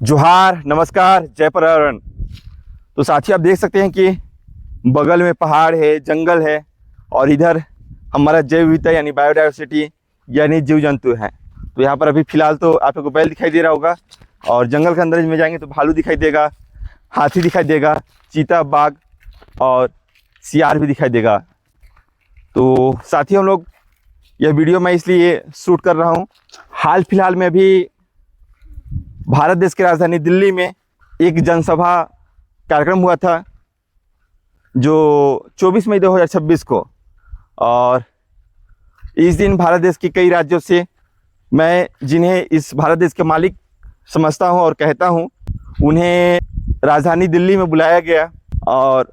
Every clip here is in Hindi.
जोहार, नमस्कार, जय पर्यावरण। तो साथी आप देख सकते हैं कि बगल में पहाड़ है, जंगल है और इधर हमारा जैव विविधता यानी बायोडाइवर्सिटी यानी जीव जंतु हैं। तो यहाँ पर अभी फ़िलहाल तो आप लोग को बैल दिखाई दे रहा होगा और जंगल के अंदर में जाएंगे तो भालू दिखाई देगा, हाथी दिखाई देगा, चीता, बाघ और सियार भी दिखाई देगा। तो साथी हम लोग यह वीडियो मैं इसलिए शूट कर रहा हूँ, हाल फिलहाल में अभी भारत देश की राजधानी दिल्ली में एक जनसभा कार्यक्रम हुआ था जो 24 मई 2026 को। और इस दिन भारत देश के कई राज्यों से मैं जिन्हें इस भारत देश के मालिक समझता हूं और कहता हूं, उन्हें राजधानी दिल्ली में बुलाया गया और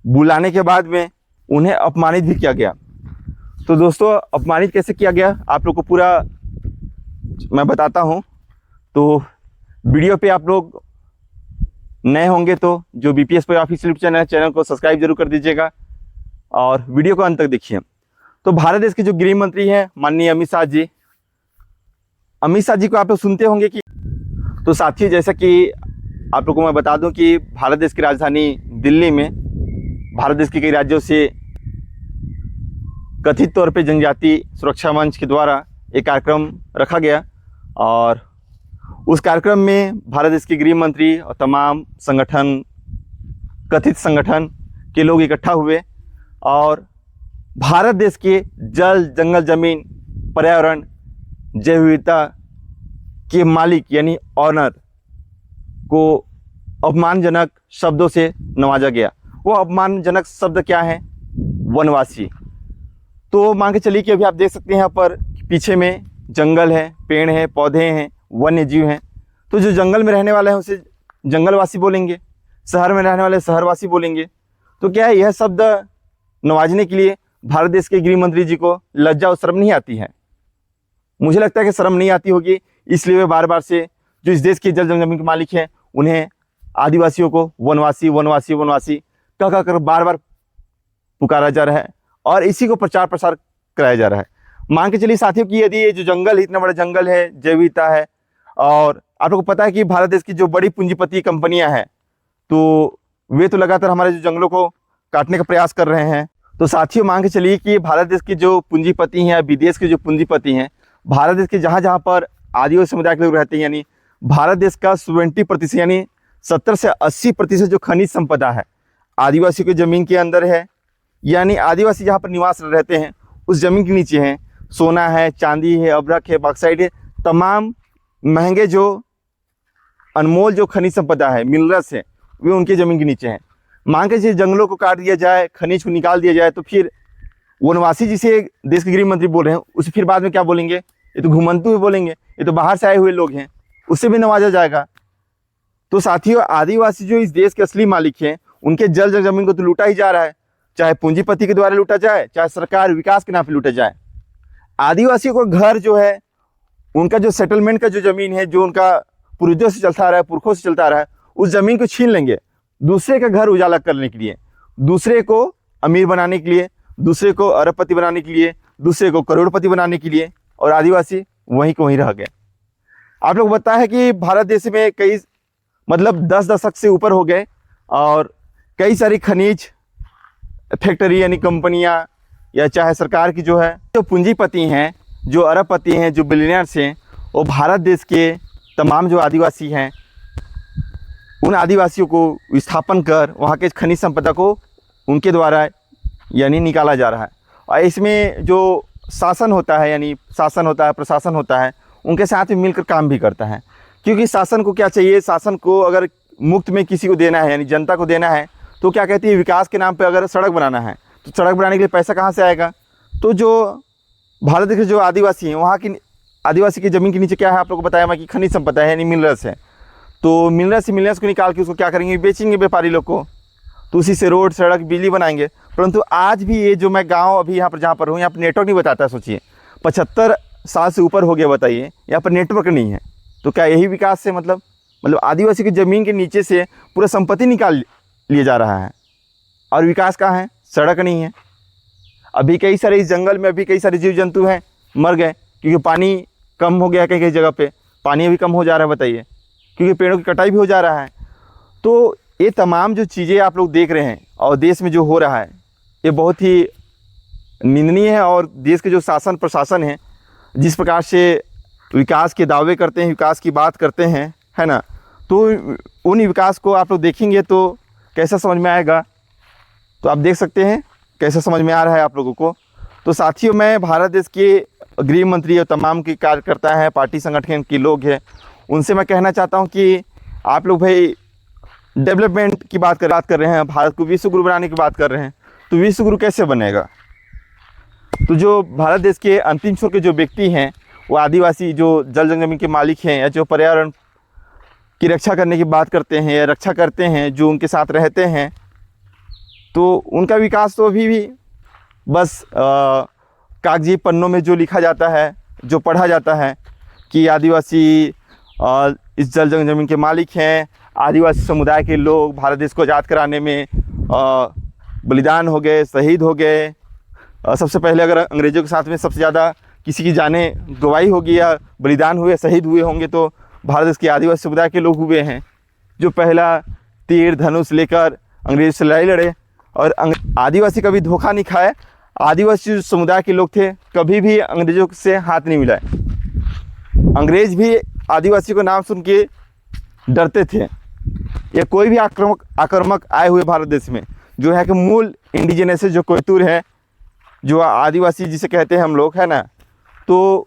बुलाने के बाद में उन्हें अपमानित भी किया गया। तो दोस्तों, अपमानित कैसे किया गया आप लोग को पूरा मैं बताता हूं। तो वीडियो पे आप लोग नए होंगे तो जो बीपीएस पे ऑफिशियल चैनल को सब्सक्राइब जरूर कर दीजिएगा और वीडियो को अंत तक देखिए। तो भारत देश के जो गृह मंत्री हैं माननीय अमित शाह जी को आप लोग सुनते होंगे कि। तो साथी, जैसा कि आप लोगों को मैं बता दूं कि भारत देश की राजधानी दिल्ली में भारत देश के कई राज्यों से कथित तौर पे जनजाति सुरक्षा मंच के द्वारा एक कार्यक्रम रखा गया और उस कार्यक्रम में भारत देश के गृह मंत्री और तमाम संगठन, कथित संगठन के लोग इकट्ठा हुए और भारत देश के जल, जंगल, जमीन, पर्यावरण, जैव विविधता के मालिक यानी ऑनर को अपमानजनक शब्दों से नवाजा गया। वो अपमानजनक शब्द क्या है? वनवासी। तो मान के चलिए कि अभी आप देख सकते हैं यहाँ पर पीछे में जंगल है, पेड़ है, पौधे हैं, वन्य जीव हैं। तो जो जंगल में रहने वाले हैं उसे जंगलवासी बोलेंगे, शहर में रहने वाले शहरवासी बोलेंगे। तो क्या है, यह शब्द नवाजने के लिए भारत देश के गृह मंत्री जी को लज्जा और शर्म नहीं आती है? मुझे लगता है कि शर्म नहीं आती होगी, इसलिए वे बार बार से जो इस देश के जल जमीन के मालिक हैं उन्हें आदिवासियों को वनवासी वनवासी वनवासी कह कर बार बार पुकारा जा रहा है और इसी को प्रचार प्रसार कराया जा रहा है। मान के चलिए साथियों कि यदि ये जो जंगल, इतना बड़ा जंगल है, जैव विविधता है और आप लोगों को पता है कि भारत देश की जो बड़ी पूंजीपति कंपनियां हैं तो वे तो लगातार हमारे जो जंगलों को काटने का प्रयास कर रहे हैं। तो साथियों, मान के चलिए कि भारत देश के जो पूंजीपति हैं, विदेश के जो पूंजीपति हैं, भारत देश के जहाँ जहाँ पर आदिवासी समुदाय के लोग रहते हैं, यानी भारत देश का 70% यानी 70 से 80% जो खनिज संपदा है आदिवासियों की जमीन के अंदर है। यानी आदिवासी जहाँ पर निवास रहते हैं उस जमीन के नीचे हैं। सोना है, चांदी है, अभ्रक है, बॉक्साइट है, तमाम महंगे जो अनमोल जो खनिज संपदा है, मिनरल्स है, वे उनके ज़मीन के नीचे हैं। मान के चलिए जंगलों को काट दिया जाए, खनिज को निकाल दिया जाए, तो फिर वनवासी जिसे देश के गृह मंत्री बोल रहे हैं उसे फिर बाद में क्या बोलेंगे? ये तो घुमंतू ही बोलेंगे, ये तो बाहर से आए हुए लोग हैं, उससे भी नवाजा जाएगा। तो साथियों, आदिवासी जो इस देश के असली मालिक हैं उनके जल जमीन को तो लूटा ही जा रहा है, चाहे पूंजीपति के द्वारा लूटा जाए, चाहे सरकार विकास के नाम पर लूटा जाए। आदिवासियों को घर जो है, उनका जो सेटलमेंट का जो ज़मीन है, जो उनका पूर्वजों से चलता आ रहा है, पुरखों से चलता आ रहा है, उस ज़मीन को छीन लेंगे दूसरे का घर उजाला करने के लिए, दूसरे को अमीर बनाने के लिए, दूसरे को अरबपति बनाने के लिए, दूसरे को करोड़पति बनाने के लिए, और आदिवासी वहीं को वहीं रह गए। आप लोग पता है कि भारत देश में कई 10 दशक से ऊपर हो गए और कई सारी खनिज फैक्ट्री यानी कंपनियां या चाहे सरकार की जो है, जो पूंजीपति हैं, जो अरबपति हैं, जो बिलियनर्स हैं, वो भारत देश के तमाम जो आदिवासी हैं उन आदिवासियों को विस्थापन कर वहाँ के खनिज संपदा को उनके द्वारा यानी निकाला जा रहा है। और इसमें जो शासन होता है, यानी शासन होता है, प्रशासन होता है, उनके साथ में मिलकर काम भी करता है। क्योंकि शासन को क्या चाहिए? शासन को अगर मुफ्त में किसी को देना है यानी जनता को देना है तो क्या कहती है, विकास के नाम पे अगर सड़क बनाना है तो सड़क बनाने के लिए पैसा कहाँ से आएगा? तो जो भारत के जो आदिवासी हैं वहाँ की आदिवासी की ज़मीन के नीचे क्या है, आप लोगों को बताया मैं कि खनिज संपदा है यानी मिनरल्स है। तो मिनरल्स को निकाल के उसको क्या करेंगे? बेचेंगे व्यापारी लोग को, तो उसी से रोड, सड़क, बिजली बनाएंगे। परंतु आज भी ये जो मैं गाँव अभी यहाँ पर जहाँ पर हूँ, यहाँ पर नेटवर्क नहीं बताता। सोचिए 75 साल से ऊपर हो गया, बताइए, यहाँ पर नेटवर्क नहीं है। तो क्या यही विकास से मतलब आदिवासी की ज़मीन के नीचे से पूरा संपत्ति निकाल लिया जा रहा है और विकास कहाँ है? सड़क नहीं है। अभी कई सारे इस जंगल में अभी कई सारे जीव जंतु हैं, मर गए क्योंकि पानी कम हो गया। कई कई जगह पे पानी भी कम हो जा रहा है, बताइए। क्योंकि पेड़ों की कटाई भी हो जा रहा है। तो ये तमाम जो चीज़ें आप लोग देख रहे हैं और देश में जो हो रहा है, ये बहुत ही निंदनीय है। और देश के जो शासन प्रशासन है, जिस प्रकार से विकास के दावे करते हैं, विकास की बात करते हैं, है ना, तो उन विकास को आप लोग देखेंगे तो कैसा समझ में आएगा। तो आप देख सकते हैं कैसा समझ में आ रहा है आप लोगों को। तो साथियों, मैं भारत देश के गृह मंत्री और तमाम के कार्यकर्ता हैं, पार्टी संगठन के लोग हैं, उनसे मैं कहना चाहता हूं कि आप लोग भाई डेवलपमेंट की बात कर रहे हैं, भारत को विश्व गुरु बनाने की बात कर रहे हैं, तो विश्व गुरु कैसे बनेगा। तो जो भारत देश के अंतिम छोर के जो व्यक्ति हैं, वो आदिवासी जो जल जमीन के मालिक हैं, या जो पर्यावरण की रक्षा करने की बात करते हैं या रक्षा करते हैं, जो उनके साथ रहते हैं, तो उनका विकास तो अभी भी बस कागजी पन्नों में जो लिखा जाता है, जो पढ़ा जाता है कि आदिवासी इस जल जमीन के मालिक हैं, आदिवासी समुदाय के लोग भारत देश को आज़ाद कराने में बलिदान हो गए, शहीद हो गए। सबसे पहले अगर अंग्रेज़ों के साथ में सबसे ज़्यादा किसी की जानें गवाही होगी या बलिदान हुए, शहीद हुए होंगे, तो भारत देश के आदिवासी समुदाय के लोग हुए हैं, जो पहला तीर धनुष लेकर अंग्रेज से लड़ाई लड़े। और आदिवासी कभी धोखा नहीं खाए। आदिवासी समुदाय के लोग थे, कभी भी अंग्रेज़ों से हाथ नहीं मिलाए। अंग्रेज भी आदिवासी को नाम सुन के डरते थे। या कोई भी आक्रामक आए हुए भारत देश में, जो है कि मूल इंडिजिनस जो कोयतुर है, जो आदिवासी जिसे कहते हैं हम लोग, है ना, तो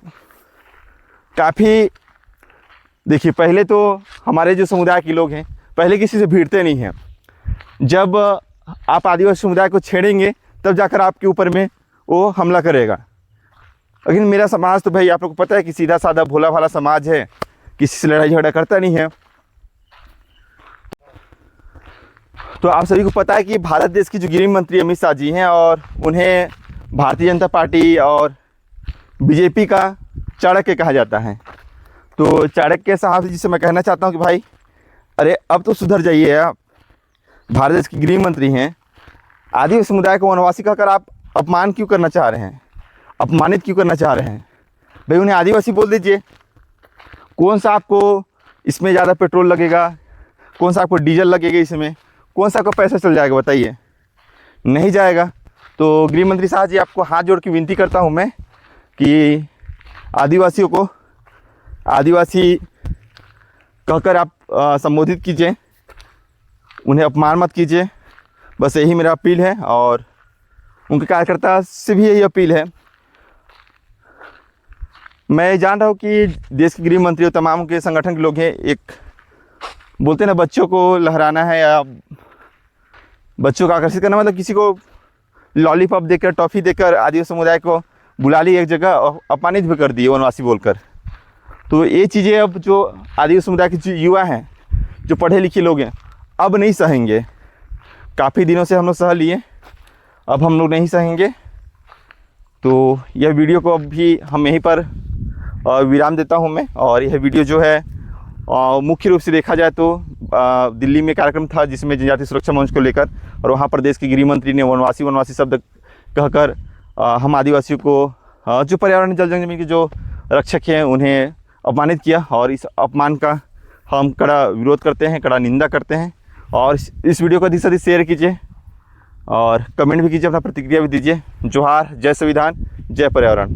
काफ़ी देखिए, पहले तो हमारे जो समुदाय के लोग हैं, पहले किसी से भिड़ते नहीं हैं। जब आप आदिवासी समुदाय को छेड़ेंगे, तब जाकर आपके ऊपर में वो हमला करेगा। लेकिन मेरा समाज तो भाई आप लोग को पता है कि सीधा साधा भोला भाला समाज है, किसी से लड़ाई झगड़ा करता नहीं है। तो आप सभी को पता है कि भारत देश की जो गृह मंत्री अमित शाह जी हैं, और उन्हें भारतीय जनता पार्टी और बीजेपी का चाणक्य कहा जाता है। तो चाणक्य साहब जी से मैं कहना चाहता हूं कि भाई, अरे अब तो सुधर जाइए। आप भारत देश के गृह मंत्री हैं, आदिवासी समुदाय को वनवासी कहकर आप अपमान क्यों करना चाह रहे हैं, अपमानित क्यों करना चाह रहे हैं। भाई उन्हें आदिवासी बोल दीजिए। कौन सा आपको इसमें ज़्यादा पेट्रोल लगेगा, कौन सा आपको डीजल लगेगा, इसमें कौन सा आपको पैसा चल जाएगा, बताइए, नहीं जाएगा। तो गृह मंत्री साहब जी, आपको हाथ जोड़ के विनती करता हूं मैं कि आदिवासियों को आदिवासी कहकर आप संबोधित कीजिए, उन्हें अपमान मत कीजिए। बस यही मेरा अपील है, और उनके कार्यकर्ता से भी यही अपील है। मैं जान रहा हूँ कि देश के गृह मंत्री और तमाम के संगठन के लोग हैं, एक बोलते हैं ना, बच्चों को लहराना है या बच्चों को आकर्षित करना, मतलब किसी को लॉलीपॉप देकर, टॉफ़ी देकर आदिवासी समुदाय को बुला ली एक जगह और अपमानित भी कर दिए वनवासी बोलकर। तो ये चीज़ें अब जो आदिवासी समुदाय के जो युवा हैं, जो पढ़े लिखे लोग हैं, अब नहीं सहेंगे। काफ़ी दिनों से हम लोग सह लिए, अब हम लोग नहीं सहेंगे। तो यह वीडियो को अभी हम यहीं पर विराम देता हूं मैं। और यह वीडियो जो है मुख्य रूप से देखा जाए तो दिल्ली में कार्यक्रम था, जिसमें जनजाति सुरक्षा मंच को लेकर, और वहां पर देश के गृह मंत्री ने वनवासी शब्द कहकर हम आदिवासियों को, जो पर्यावरण जल जमीन के जो रक्षक हैं, उन्हें अपमानित किया। और इस अपमान का हम कड़ा विरोध करते हैं, कड़ा निंदा करते हैं। और इस वीडियो को अधिक से अधिक शेयर कीजिए और कमेंट भी कीजिए, अपना प्रतिक्रिया भी दीजिए। जोहार, जय संविधान, जय पर्यावरण।